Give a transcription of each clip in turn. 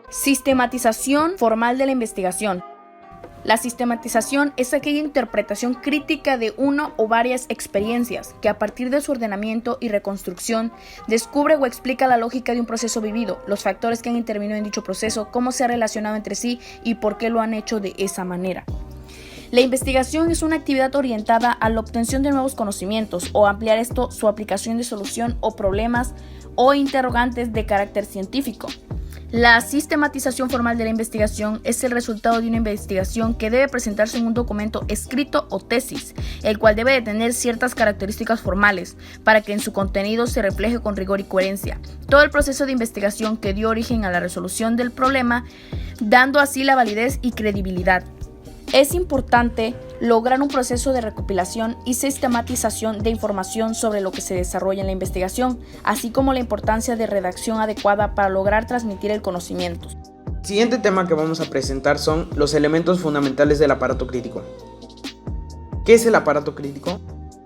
Sistematización formal de la investigación. La sistematización es aquella interpretación crítica de una o varias experiencias que a partir de su ordenamiento y reconstrucción descubre o explica la lógica de un proceso vivido, los factores que han intervenido en dicho proceso, cómo se ha relacionado entre sí y por qué lo han hecho de esa manera. La investigación es una actividad orientada a la obtención de nuevos conocimientos o ampliar su aplicación de solución o problemas o interrogantes de carácter científico. La sistematización formal de la investigación es el resultado de una investigación que debe presentarse en un documento escrito o tesis, el cual debe de tener ciertas características formales para que en su contenido se refleje con rigor y coherencia todo el proceso de investigación que dio origen a la resolución del problema, dando así la validez y credibilidad. Es importante lograr un proceso de recopilación y sistematización de información sobre lo que se desarrolla en la investigación, así como la importancia de redacción adecuada para lograr transmitir el conocimiento. El siguiente tema que vamos a presentar son los elementos fundamentales del aparato crítico. ¿Qué es el aparato crítico?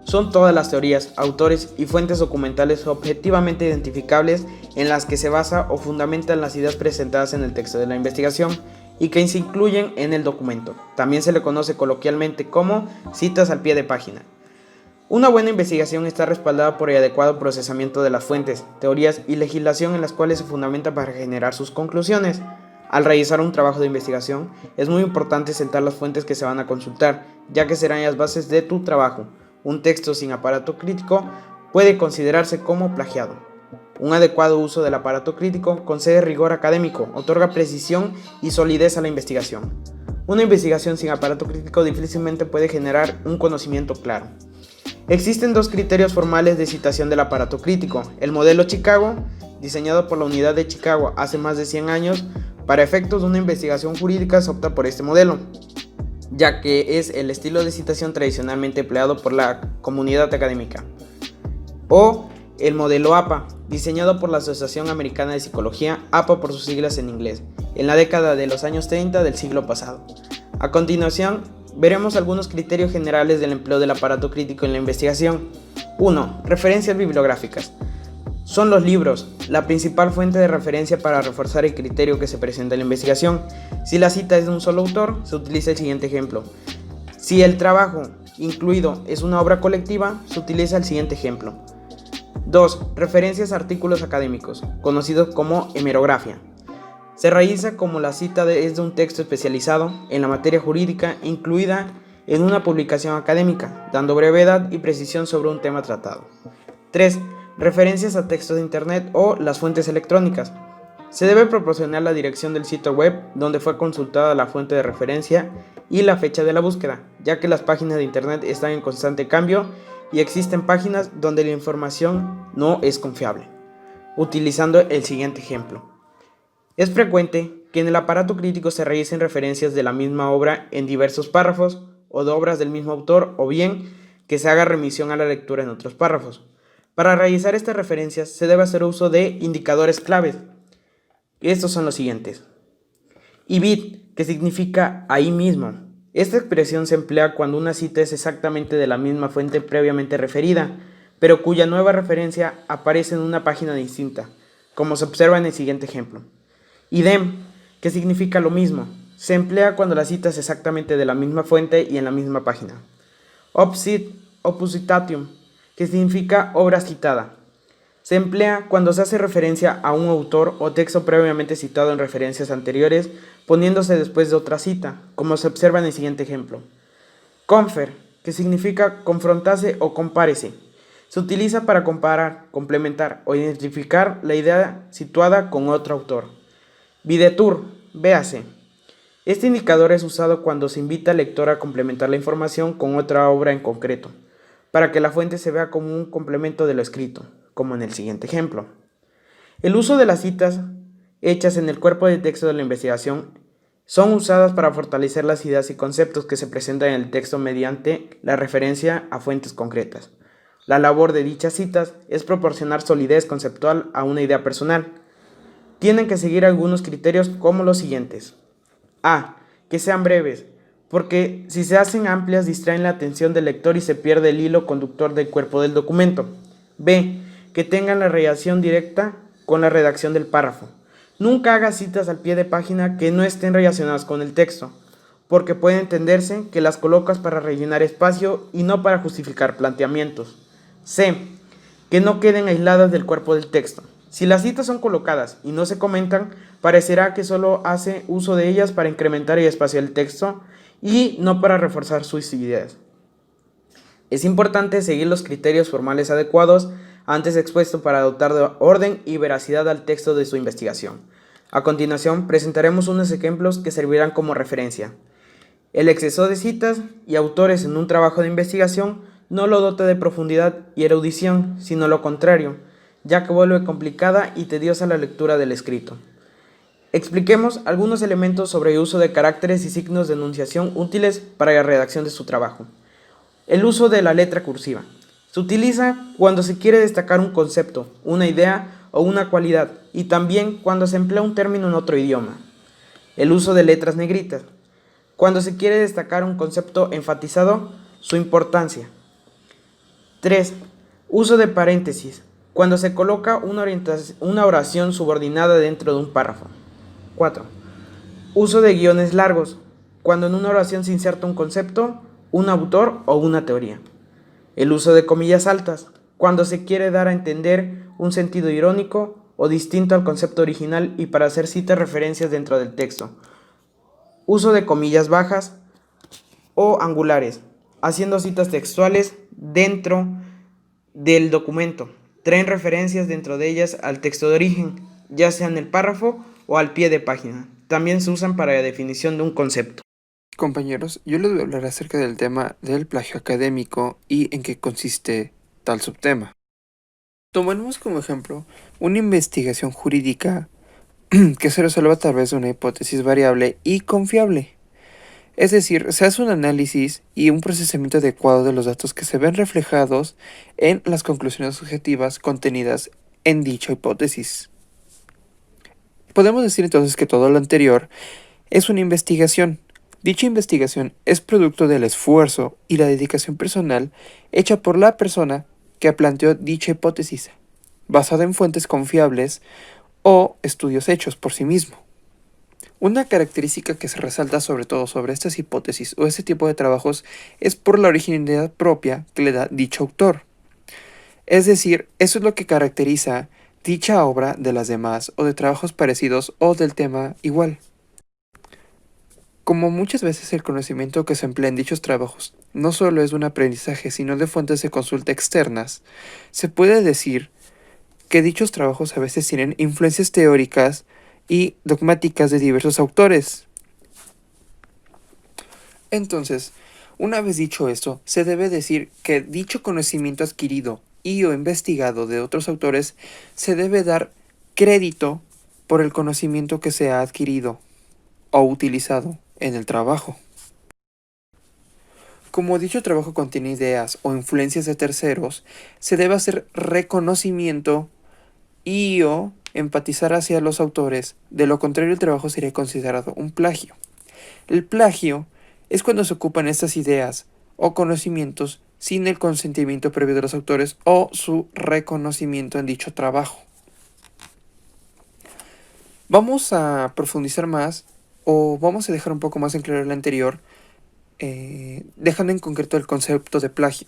Son todas las teorías, autores y fuentes documentales objetivamente identificables en las que se basa o fundamentan las ideas presentadas en el texto de la investigación y que se incluyen en el documento. También se le conoce coloquialmente como citas al pie de página. Una buena investigación está respaldada por el adecuado procesamiento de las fuentes, teorías y legislación en las cuales se fundamenta para generar sus conclusiones. Al realizar un trabajo de investigación, es muy importante sentar las fuentes que se van a consultar, ya que serán las bases de tu trabajo. Un texto sin aparato crítico puede considerarse como plagiado. Un adecuado uso del aparato crítico concede rigor académico, otorga precisión y solidez a la investigación. Una investigación sin aparato crítico difícilmente puede generar un conocimiento claro. Existen dos criterios formales de citación del aparato crítico. El modelo Chicago, diseñado por la Unidad de Chicago hace más de 100 años, para efectos de una investigación jurídica se opta por este modelo, ya que es el estilo de citación tradicionalmente empleado por la comunidad académica. O el modelo APA, diseñado por la Asociación Americana de Psicología, APA por sus siglas en inglés, en la década de los años 30 del siglo pasado. A continuación, veremos algunos criterios generales del empleo del aparato crítico en la investigación. 1. Referencias bibliográficas. Son los libros, la principal fuente de referencia para reforzar el criterio que se presenta en la investigación. Si la cita es de un solo autor, se utiliza el siguiente ejemplo. Si el trabajo incluido es una obra colectiva, se utiliza el siguiente ejemplo. 2. Referencias a artículos académicos, conocidos como hemerografía. Se realiza como la cita es de un texto especializado en la materia jurídica incluida en una publicación académica, dando brevedad y precisión sobre un tema tratado. 3. Referencias a textos de internet o las fuentes electrónicas. Se debe proporcionar la dirección del sitio web donde fue consultada la fuente de referencia y la fecha de la búsqueda, ya que las páginas de internet están en constante cambio y existen páginas donde la información no es confiable. Utilizando el siguiente ejemplo. Es frecuente que en el aparato crítico se realicen referencias de la misma obra en diversos párrafos o de obras del mismo autor, o bien que se haga remisión a la lectura en otros párrafos. Para realizar estas referencias se debe hacer uso de indicadores claves. Estos son los siguientes. IBIT, que significa ahí mismo. Esta expresión se emplea cuando una cita es exactamente de la misma fuente previamente referida, pero cuya nueva referencia aparece en una página distinta, como se observa en el siguiente ejemplo. IDEM, que significa lo mismo. Se emplea cuando la cita es exactamente de la misma fuente y en la misma página. OPCIT, opusitatium, que significa obra citada. Se emplea cuando se hace referencia a un autor o texto previamente citado en referencias anteriores, poniéndose después de otra cita, como se observa en el siguiente ejemplo. Confer, que significa confrontarse o compárese. Se utiliza para comparar, complementar o identificar la idea situada con otro autor. Videtur, véase. Este indicador es usado cuando se invita al lector a complementar la información con otra obra en concreto, para que la fuente se vea como un complemento de lo escrito, como en el siguiente ejemplo. El uso de las citas hechas en el cuerpo de texto de la investigación son usadas para fortalecer las ideas y conceptos que se presentan en el texto mediante la referencia a fuentes concretas. La labor de dichas citas es proporcionar solidez conceptual a una idea personal. Tienen que seguir algunos criterios como los siguientes. A. Que sean breves, porque si se hacen amplias distraen la atención del lector y se pierde el hilo conductor del cuerpo del documento. B. Que tengan la relación directa con la redacción del párrafo. Nunca haga citas al pie de página que no estén relacionadas con el texto, porque puede entenderse que las colocas para rellenar espacio y no para justificar planteamientos. C. Que no queden aisladas del cuerpo del texto. Si las citas son colocadas y no se comentan, parecerá que solo hace uso de ellas para incrementar el espacio del texto y no para reforzar sus ideas. Es importante seguir los criterios formales adecuados antes expuestos para dotar de orden y veracidad al texto de su investigación. A continuación, presentaremos unos ejemplos que servirán como referencia. El exceso de citas y autores en un trabajo de investigación no lo dota de profundidad y erudición, sino lo contrario, ya que vuelve complicada y tediosa la lectura del escrito. Expliquemos algunos elementos sobre el uso de caracteres y signos de enunciación útiles para la redacción de su trabajo. El uso de la letra cursiva. Se utiliza cuando se quiere destacar un concepto, una idea o una cualidad, y también cuando se emplea un término en otro idioma. El uso de letras negritas. Cuando se quiere destacar un concepto enfatizado, su importancia. 3. Uso de paréntesis. Cuando se coloca una oración subordinada dentro de un párrafo. 4. Uso de guiones largos. Cuando en una oración se inserta un concepto, un autor o una teoría. El uso de comillas altas. Cuando se quiere dar a entender un sentido irónico o distinto al concepto original y para hacer citas referencias dentro del texto. Uso de comillas bajas o angulares, haciendo citas textuales dentro del documento. Traen referencias dentro de ellas al texto de origen, ya sea en el párrafo o al pie de página. También se usan para la definición de un concepto. Compañeros, yo les voy a hablar acerca del tema del plagio académico y en qué consiste tal subtema. Tomemos como ejemplo una investigación jurídica que se resuelve a través de una hipótesis variable y confiable. Es decir, se hace un análisis y un procesamiento adecuado de los datos que se ven reflejados en las conclusiones subjetivas contenidas en dicha hipótesis. Podemos decir entonces que todo lo anterior es una investigación. Dicha investigación es producto del esfuerzo y la dedicación personal hecha por la persona que planteó dicha hipótesis, basada en fuentes confiables o estudios hechos por sí mismo. Una característica que se resalta sobre todo sobre estas hipótesis o este tipo de trabajos es por la originalidad propia que le da dicho autor. Es decir, eso es lo que caracteriza dicha obra de las demás o de trabajos parecidos o del tema igual. Como muchas veces el conocimiento que se emplea en dichos trabajos no solo es de un aprendizaje sino de fuentes de consulta externas, se puede decir que dichos trabajos a veces tienen influencias teóricas y dogmáticas de diversos autores. Entonces, una vez dicho esto, se debe decir que dicho conocimiento adquirido y o investigado de otros autores se debe dar crédito por el conocimiento que se ha adquirido o utilizado en el trabajo. Como dicho trabajo contiene ideas o influencias de terceros, se debe hacer reconocimiento y o empatizar hacia los autores, de lo contrario el trabajo sería considerado un plagio. El plagio es cuando se ocupan estas ideas o conocimientos sin el consentimiento previo de los autores o su reconocimiento en dicho trabajo. Vamos a profundizar más o vamos a dejar un poco más en claro el anterior, dejando en concreto el concepto de plagio.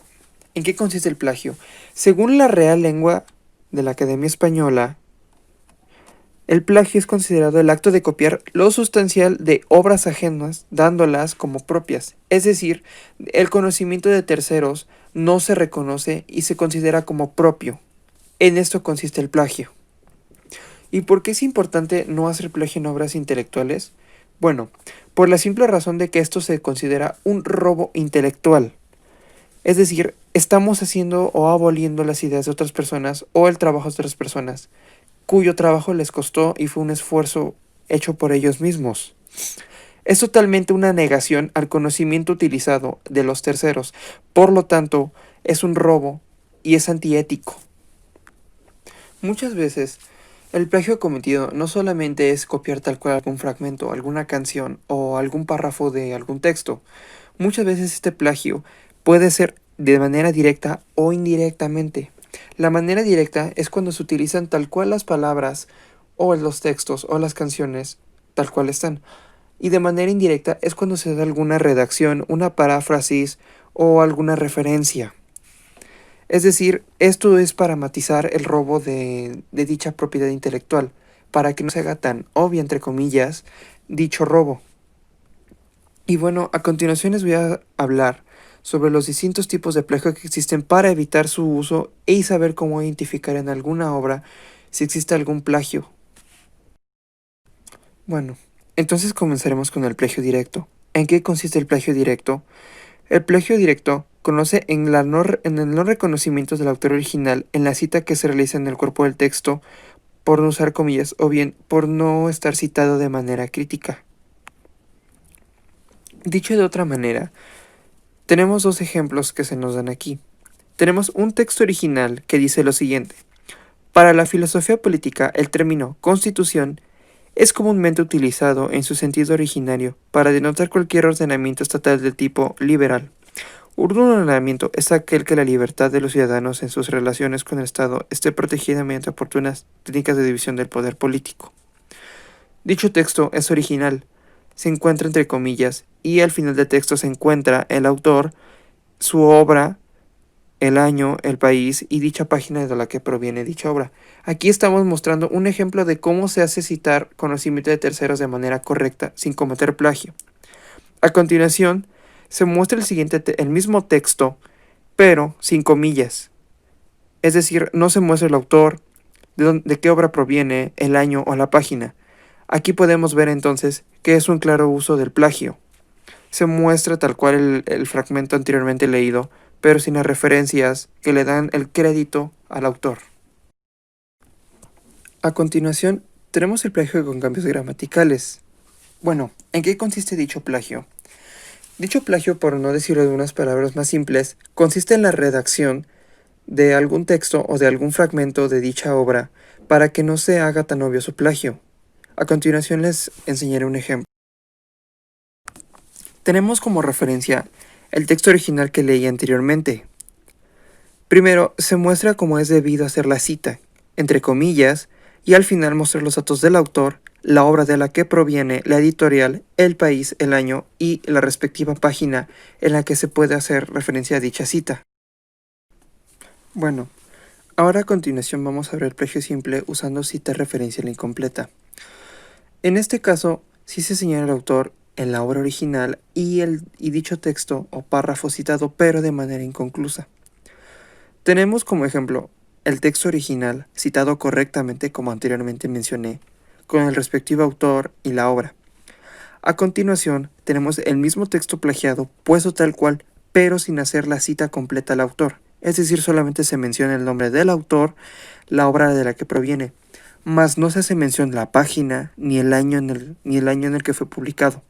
¿En qué consiste el plagio? Según la Real Lengua de la Academia Española, el plagio es considerado el acto de copiar lo sustancial de obras ajenas, dándolas como propias. Es decir, el conocimiento de terceros no se reconoce y se considera como propio. En esto consiste el plagio. ¿Y por qué es importante no hacer plagio en obras intelectuales? Bueno, por la simple razón de que esto se considera un robo intelectual. Es decir, estamos haciendo o aboliendo las ideas de otras personas o el trabajo de otras personas, cuyo trabajo les costó y fue un esfuerzo hecho por ellos mismos. Es totalmente una negación al conocimiento utilizado de los terceros, por lo tanto, es un robo y es antiético. Muchas veces El plagio cometido no solamente es copiar tal cual algún fragmento, alguna canción o algún párrafo de algún texto. Muchas veces este plagio puede ser de manera directa o indirectamente. La manera directa es cuando se utilizan tal cual las palabras o los textos o las canciones tal cual están. Y de manera indirecta es cuando se da alguna redacción, una paráfrasis o alguna referencia. Es decir, esto es para matizar el robo de dicha propiedad intelectual, para que no se haga tan obvio, entre comillas, dicho robo. Y bueno, a continuación les voy a hablar sobre los distintos tipos de plagio que existen para evitar su uso y saber cómo identificar en alguna obra si existe algún plagio. Bueno, entonces comenzaremos con el plagio directo. ¿En qué consiste el plagio directo? El plagio directo conoce en el no reconocimiento del autor original en la cita que se realiza en el cuerpo del texto por no usar comillas o bien por no estar citado de manera crítica. Dicho de otra manera, tenemos dos ejemplos que se nos dan aquí. Tenemos un texto original que dice lo siguiente. Para la filosofía política, el término constitución es comúnmente utilizado en su sentido originario para denotar cualquier ordenamiento estatal de tipo liberal. Un ordenamiento es aquel que la libertad de los ciudadanos en sus relaciones con el Estado esté protegida mediante oportunas técnicas de división del poder político. Dicho texto es original, se encuentra entre comillas, y al final del texto se encuentra el autor, su obra, el año, el país y dicha página de la que proviene dicha obra. Aquí estamos mostrando un ejemplo de cómo se hace citar conocimiento de terceros de manera correcta sin cometer plagio. A continuación, se muestra el mismo texto, pero sin comillas. Es decir, no se muestra el autor, de qué obra proviene, el año o la página. Aquí podemos ver entonces que es un claro uso del plagio. Se muestra tal cual el fragmento anteriormente leído, pero sin las referencias que le dan el crédito al autor. A continuación, tenemos el plagio con cambios gramaticales. Bueno, ¿en qué consiste dicho plagio? Dicho plagio, por no decirlo de unas palabras más simples, consiste en la redacción de algún texto o de algún fragmento de dicha obra para que no se haga tan obvio su plagio. A continuación les enseñaré un ejemplo. Tenemos como referencia el texto original que leí anteriormente. Primero, se muestra cómo es debido hacer la cita, entre comillas, y al final mostrar los datos del autor, la obra de la que proviene, la editorial, el país, el año y la respectiva página en la que se puede hacer referencia a dicha cita. Bueno, ahora a continuación vamos a ver el plagio simple usando cita referencial incompleta. En este caso, sí se señala el autor en la obra original y dicho texto o párrafo citado pero de manera inconclusa. Tenemos como ejemplo el texto original citado correctamente como anteriormente mencioné, con el respectivo autor y la obra. A continuación tenemos el mismo texto plagiado puesto tal cual pero sin hacer la cita completa al autor, es decir, solamente se menciona el nombre del autor, la obra de la que proviene, mas no se hace mención de la página ni el año en el que fue publicado.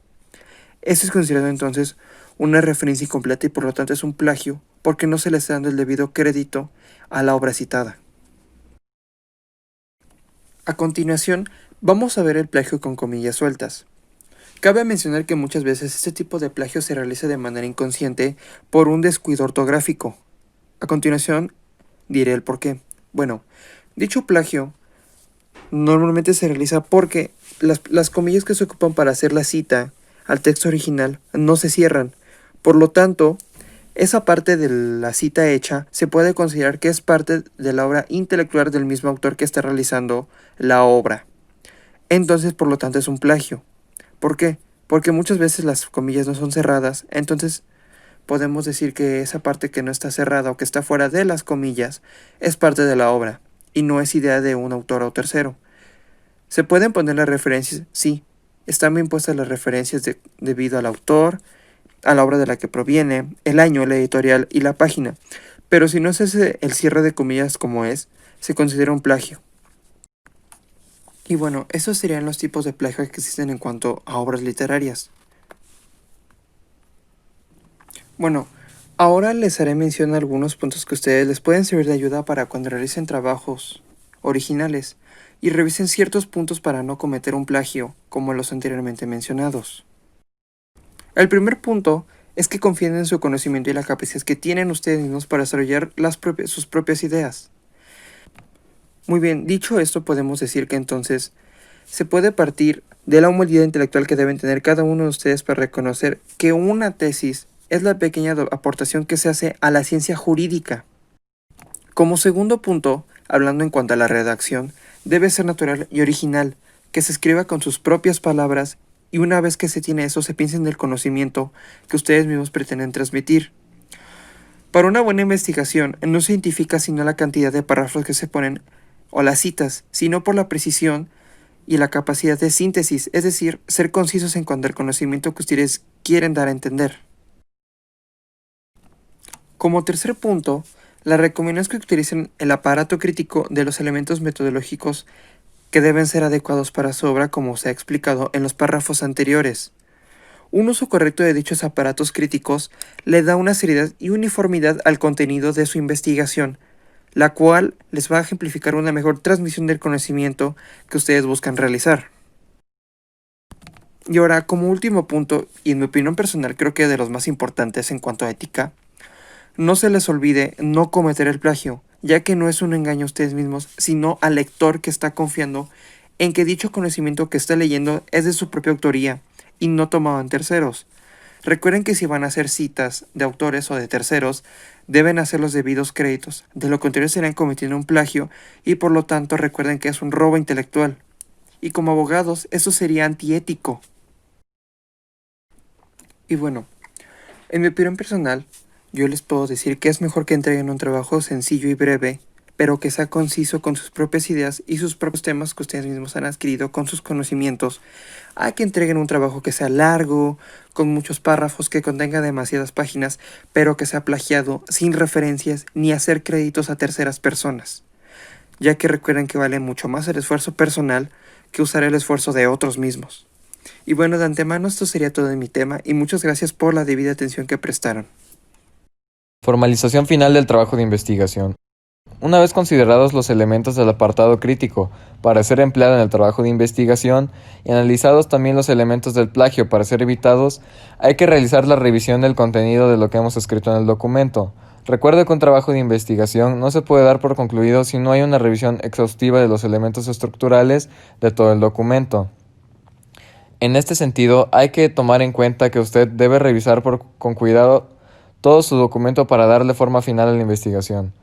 Esto es considerado entonces una referencia incompleta y por lo tanto es un plagio porque no se le está dando el debido crédito a la obra citada. A continuación, vamos a ver el plagio con comillas sueltas. Cabe mencionar que muchas veces este tipo de plagio se realiza de manera inconsciente por un descuido ortográfico. A continuación, diré el por qué. Bueno, dicho plagio normalmente se realiza porque las comillas que se ocupan para hacer la cita al texto original no se cierran. Por lo tanto, esa parte de la cita hecha se puede considerar que es parte de la obra intelectual del mismo autor que está realizando la obra. Entonces, por lo tanto, es un plagio. ¿Por qué? Porque muchas veces las comillas no son cerradas, entonces podemos decir que esa parte que no está cerrada o que está fuera de las comillas es parte de la obra y no es idea de un autor o tercero. ¿Se pueden poner las referencias? Sí, están bien puestas las referencias debido al autor, a la obra de la que proviene, el año, la editorial y la página, pero si no se hace el cierre de comillas como es, se considera un plagio. Y bueno, esos serían los tipos de plagio que existen en cuanto a obras literarias. Bueno, ahora les haré mención a algunos puntos que ustedes les pueden servir de ayuda para cuando realicen trabajos originales y revisen ciertos puntos para no cometer un plagio, como los anteriormente mencionados. El primer punto es que confíen en su conocimiento y la capacidad que tienen ustedes mismos para desarrollar sus propias ideas. Muy bien, dicho esto, podemos decir que entonces se puede partir de la humildad intelectual que deben tener cada uno de ustedes para reconocer que una tesis es la pequeña aportación que se hace a la ciencia jurídica. Como segundo punto, hablando en cuanto a la redacción, debe ser natural y original, que se escriba con sus propias palabras y una vez que se tiene eso se piense en el conocimiento que ustedes mismos pretenden transmitir. Para una buena investigación no se identifica sino la cantidad de párrafos que se ponen o las citas, sino por la precisión y la capacidad de síntesis, es decir, ser concisos en cuanto al conocimiento que ustedes quieren dar a entender. Como tercer punto, la recomendación es que utilicen el aparato crítico de los elementos metodológicos que deben ser adecuados para su obra, como se ha explicado en los párrafos anteriores. Un uso correcto de dichos aparatos críticos le da una seriedad y uniformidad al contenido de su investigación, la cual les va a ejemplificar una mejor transmisión del conocimiento que ustedes buscan realizar. Y ahora, como último punto, y en mi opinión personal creo que de los más importantes en cuanto a ética, no se les olvide no cometer el plagio, ya que no es un engaño a ustedes mismos, sino al lector que está confiando en que dicho conocimiento que está leyendo es de su propia autoría y no tomado en terceros. Recuerden que si van a hacer citas de autores o de terceros, deben hacer los debidos créditos, de lo contrario serían cometiendo un plagio y por lo tanto recuerden que es un robo intelectual. Y como abogados, eso sería antiético. Y bueno, en mi opinión personal, yo les puedo decir que es mejor que entreguen un trabajo sencillo y breve, pero que sea conciso con sus propias ideas y sus propios temas que ustedes mismos han adquirido con sus conocimientos, a que entreguen un trabajo que sea largo, con muchos párrafos, que contenga demasiadas páginas, pero que sea plagiado, sin referencias ni hacer créditos a terceras personas, ya que recuerden que vale mucho más el esfuerzo personal que usar el esfuerzo de otros mismos. Y bueno, de antemano esto sería todo de mi tema y muchas gracias por la debida atención que prestaron. Formalización final del trabajo de investigación. Una vez considerados los elementos del apartado crítico para ser empleado en el trabajo de investigación y analizados también los elementos del plagio para ser evitados, hay que realizar la revisión del contenido de lo que hemos escrito en el documento. Recuerde que un trabajo de investigación no se puede dar por concluido si no hay una revisión exhaustiva de los elementos estructurales de todo el documento. En este sentido, hay que tomar en cuenta que usted debe revisar con cuidado todo su documento para darle forma final a la investigación.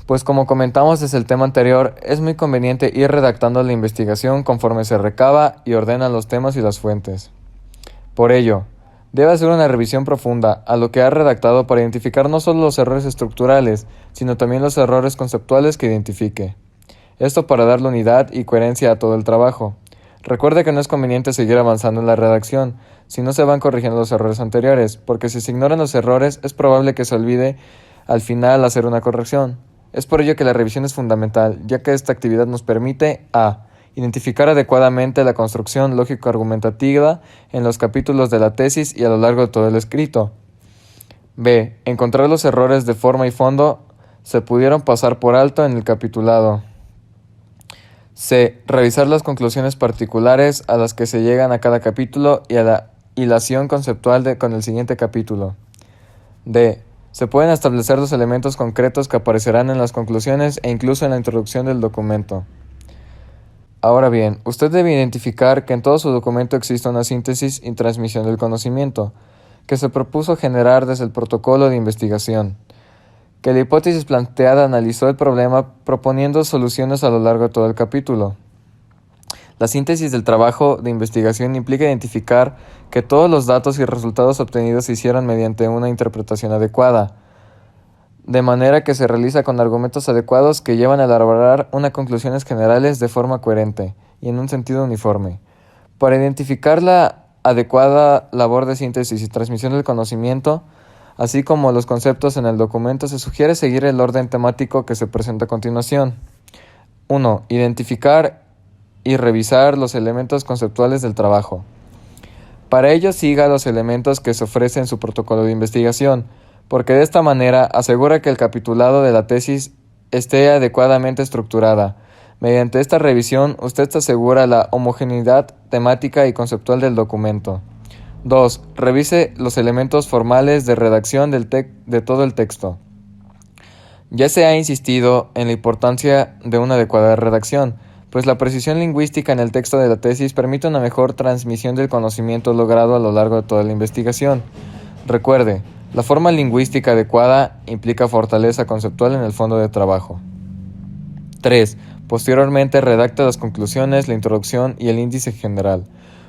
Pues como comentamos desde el tema anterior, es muy conveniente ir redactando la investigación conforme se recaba y ordenan los temas y las fuentes. Por ello, debe hacer una revisión profunda a lo que ha redactado para identificar no solo los errores estructurales, sino también los errores conceptuales que identifique. Esto para darle unidad y coherencia a todo el trabajo. Recuerde que no es conveniente seguir avanzando en la redacción si no se van corrigiendo los errores anteriores, porque si se ignoran los errores es probable que se olvide al final hacer una corrección. Es por ello que la revisión es fundamental, ya que esta actividad nos permite a. Identificar adecuadamente la construcción lógico-argumentativa en los capítulos de la tesis y a lo largo de todo el escrito. B. Encontrar los errores de forma y fondo se pudieron pasar por alto en el capitulado. C. Revisar las conclusiones particulares a las que se llegan a cada capítulo y a la hilación conceptual con el siguiente capítulo. D. Se pueden establecer los elementos concretos que aparecerán en las conclusiones e incluso en la introducción del documento. Ahora bien, usted debe identificar que en todo su documento existe una síntesis y transmisión del conocimiento, que se propuso generar desde el protocolo de investigación, que la hipótesis planteada analizó el problema proponiendo soluciones a lo largo de todo el capítulo. La síntesis del trabajo de investigación implica identificar que todos los datos y resultados obtenidos se hicieron mediante una interpretación adecuada, de manera que se realiza con argumentos adecuados que llevan a elaborar unas conclusiones generales de forma coherente y en un sentido uniforme. Para identificar la adecuada labor de síntesis y transmisión del conocimiento, así como los conceptos en el documento, se sugiere seguir el orden temático que se presenta a continuación. 1. Identificar y revisar los elementos conceptuales del trabajo. Para ello siga los elementos que se ofrecen en su protocolo de investigación, porque de esta manera asegura que el capitulado de la tesis esté adecuadamente estructurada. Mediante esta revisión, usted asegura la homogeneidad temática y conceptual del documento. 2. Revise los elementos formales de redacción de todo el texto. Ya se ha insistido en la importancia de una adecuada redacción, pues la precisión lingüística en el texto de la tesis permite una mejor transmisión del conocimiento logrado a lo largo de toda la investigación. Recuerde, la forma lingüística adecuada implica fortaleza conceptual en el fondo de trabajo. 3. Posteriormente redacta las conclusiones, la introducción y el índice general.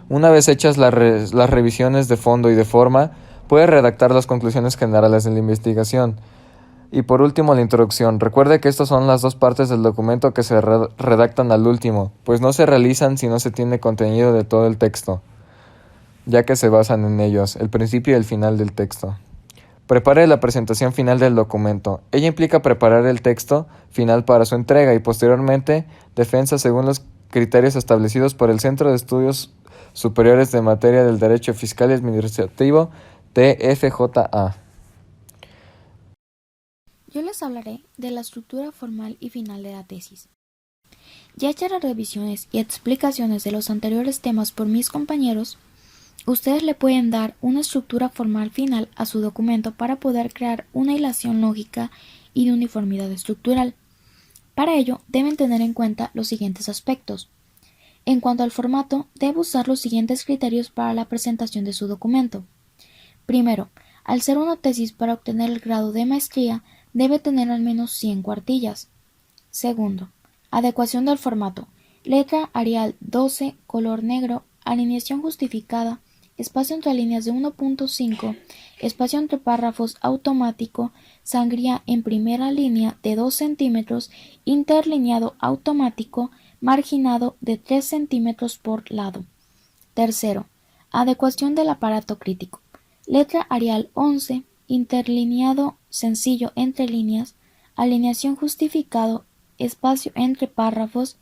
Una vez hechas las revisiones de fondo y de forma, puede redactar las conclusiones generales de la investigación. Y por último, la introducción. Recuerde que estas son las dos partes del documento que se redactan al último, pues no se realizan si no se tiene contenido de todo el texto, ya que se basan en ellos, el principio y el final del texto. Prepare la presentación final del documento. Ella implica preparar el texto final para su entrega y posteriormente defensa según los criterios establecidos por el Centro de Estudios Superiores de Materia del Derecho Fiscal y Administrativo, TFJA. Yo les hablaré de la estructura formal y final de la tesis. Ya hechas las revisiones y explicaciones de los anteriores temas por mis compañeros, ustedes le pueden dar una estructura formal final a su documento para poder crear una hilación lógica y de uniformidad estructural. Para ello, deben tener en cuenta los siguientes aspectos. En cuanto al formato, debe usar los siguientes criterios para la presentación de su documento. Primero, al ser una tesis para obtener el grado de maestría, debe tener al menos 100 cuartillas. Segundo, adecuación del formato. Letra Arial 12, color negro, alineación justificada, espacio entre líneas de 1.5, espacio entre párrafos automático, sangría en primera línea de 2 centímetros, interlineado automático, marginado de 3 centímetros por lado. Tercero, adecuación del aparato crítico. Letra Arial 11, interlineado sencillo entre líneas, alineación justificado, espacio entre párrafos,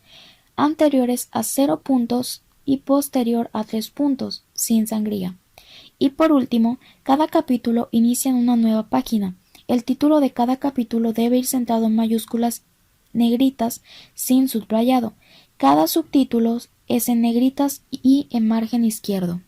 anteriores a 0 puntos y posterior a 3 puntos, sin sangría. Y por último, cada capítulo inicia en una nueva página. El título de cada capítulo debe ir centrado en mayúsculas negritas sin subrayado. Cada subtítulo es en negritas y en margen izquierdo.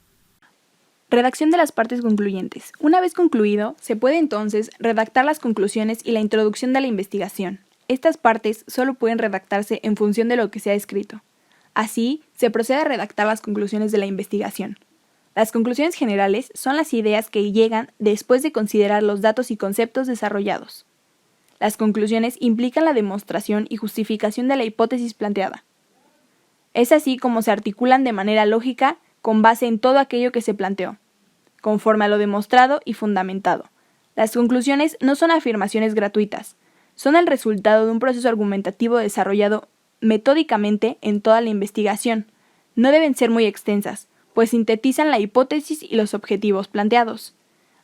Redacción de las partes concluyentes. Una vez concluido, se puede entonces redactar las conclusiones y la introducción de la investigación. Estas partes solo pueden redactarse en función de lo que se ha escrito. Así, se procede a redactar las conclusiones de la investigación. Las conclusiones generales son las ideas que llegan después de considerar los datos y conceptos desarrollados. Las conclusiones implican la demostración y justificación de la hipótesis planteada. Es así como se articulan de manera lógica con base en todo aquello que se planteó, conforme a lo demostrado y fundamentado. Las conclusiones no son afirmaciones gratuitas, son el resultado de un proceso argumentativo desarrollado metódicamente en toda la investigación. No deben ser muy extensas, pues sintetizan la hipótesis y los objetivos planteados.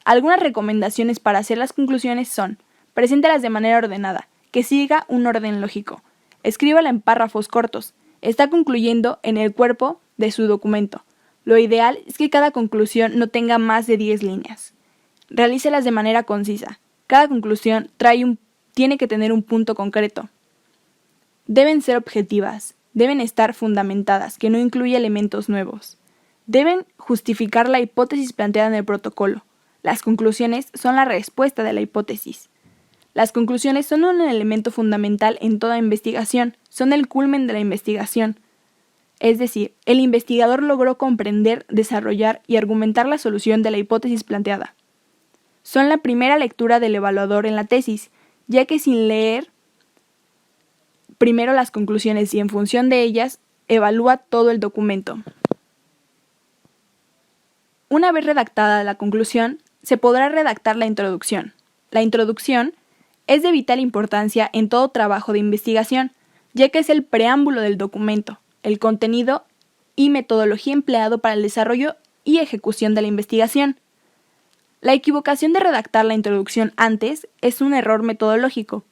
Algunas recomendaciones para hacer las conclusiones son: preséntalas de manera ordenada, que siga un orden lógico. Escríbala en párrafos cortos. Está concluyendo en el cuerpo de su documento. Lo ideal es que cada conclusión no tenga más de 10 líneas. Realícelas de manera concisa. Cada conclusión tiene que tener un punto concreto. Deben ser objetivas, deben estar fundamentadas, que no incluya elementos nuevos. Deben justificar la hipótesis planteada en el protocolo. Las conclusiones son la respuesta de la hipótesis. Las conclusiones son un elemento fundamental en toda investigación, son el culmen de la investigación. Es decir, el investigador logró comprender, desarrollar y argumentar la solución de la hipótesis planteada. Son la primera lectura del evaluador en la tesis, ya que sin leer primero las conclusiones y en función de ellas evalúa todo el documento. Una vez redactada la conclusión, se podrá redactar la introducción. La introducción es de vital importancia en todo trabajo de investigación, ya que es el preámbulo del documento, el contenido y metodología empleado para el desarrollo y ejecución de la investigación. La equivocación de redactar la introducción antes es un error metodológico,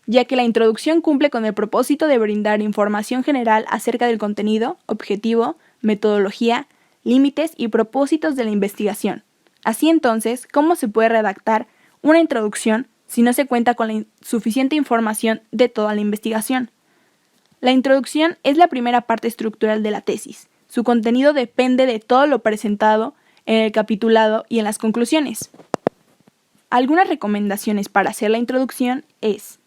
ya que la introducción cumple con el propósito de brindar información general acerca del contenido, objetivo, metodología, límites y propósitos de la investigación. Así entonces, ¿cómo se puede redactar una introducción si no se cuenta con la suficiente información de toda la investigación. La introducción es la primera parte estructural de la tesis. Su contenido depende de todo lo presentado en el capitulado y en las conclusiones. Algunas recomendaciones para hacer la introducción es: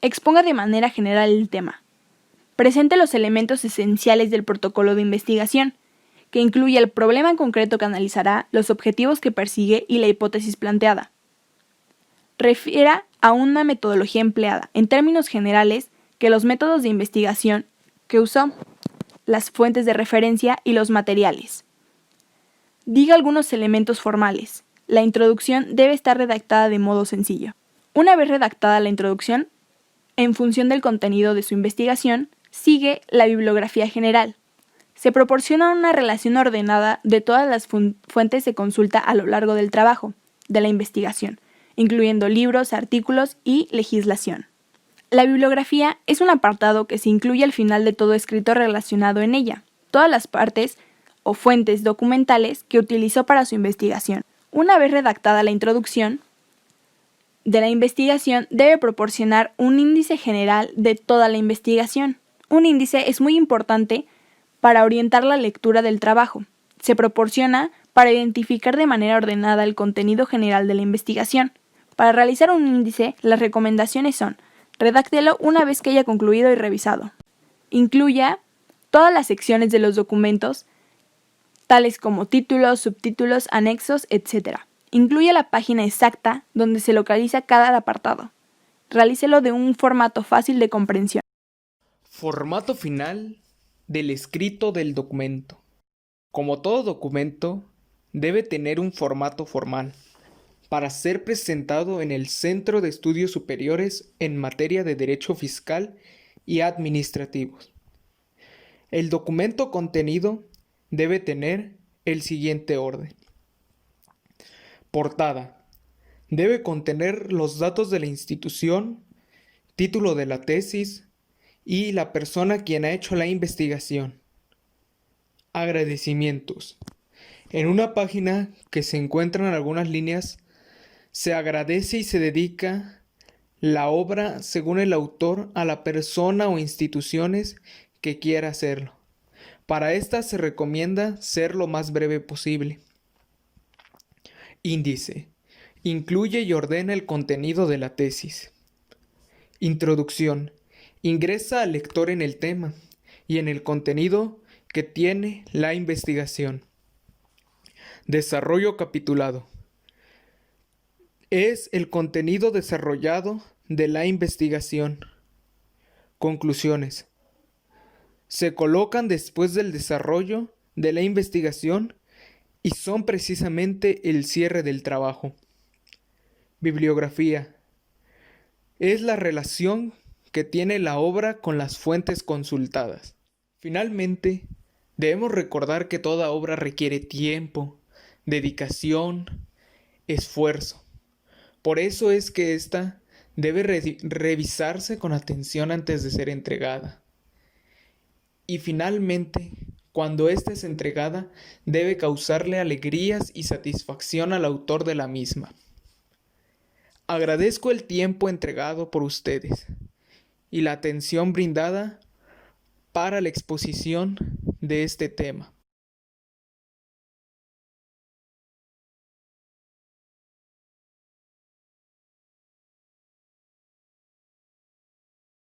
exponga de manera general el tema. Presente los elementos esenciales del protocolo de investigación, que incluye el problema en concreto que analizará, los objetivos que persigue y la hipótesis planteada. Refiera a una metodología empleada, en términos generales, que los métodos de investigación que usó, las fuentes de referencia y los materiales. Diga algunos elementos formales. La introducción debe estar redactada de modo sencillo. Una vez redactada la introducción, en función del contenido de su investigación, sigue la bibliografía general. Se proporciona una relación ordenada de todas las fuentes de consulta a lo largo del trabajo de la investigación, incluyendo libros, artículos y legislación. La bibliografía es un apartado que se incluye al final de todo escrito relacionado en ella, todas las partes o fuentes documentales que utilizó para su investigación. Una vez redactada la introducción de la investigación, debe proporcionar un índice general de toda la investigación. Un índice es muy importante para orientar la lectura del trabajo. Se proporciona para identificar de manera ordenada el contenido general de la investigación. Para realizar un índice, las recomendaciones son: redáctelo una vez que haya concluido y revisado. Incluya todas las secciones de los documentos, tales como títulos, subtítulos, anexos, etc. Incluya la página exacta donde se localiza cada apartado. Realícelo de un formato fácil de comprensión. Formato final del escrito del documento. Como todo documento, debe tener un formato formal para ser presentado en el Centro de Estudios Superiores en materia de Derecho Fiscal y Administrativos. El documento contenido debe tener el siguiente orden. Portada. Debe contener los datos de la institución, título de la tesis y la persona quien ha hecho la investigación. Agradecimientos. En una página que se encuentran algunas líneas, se agradece y se dedica la obra según el autor a la persona o instituciones que quiera hacerlo. Para esta se recomienda ser lo más breve posible. Índice. Incluye y ordena el contenido de la tesis. Introducción. Ingresa al lector en el tema y en el contenido que tiene la investigación. Desarrollo capitulado. Es el contenido desarrollado de la investigación. Conclusiones. Se colocan después del desarrollo de la investigación y son precisamente el cierre del trabajo. Bibliografía. Es la relación que tiene la obra con las fuentes consultadas. Finalmente, debemos recordar que toda obra requiere tiempo, dedicación, esfuerzo. Por eso es que ésta debe revisarse con atención antes de ser entregada. Y finalmente, cuando ésta es entregada, debe causarle alegrías y satisfacción al autor de la misma. Agradezco el tiempo entregado por ustedes y la atención brindada para la exposición de este tema.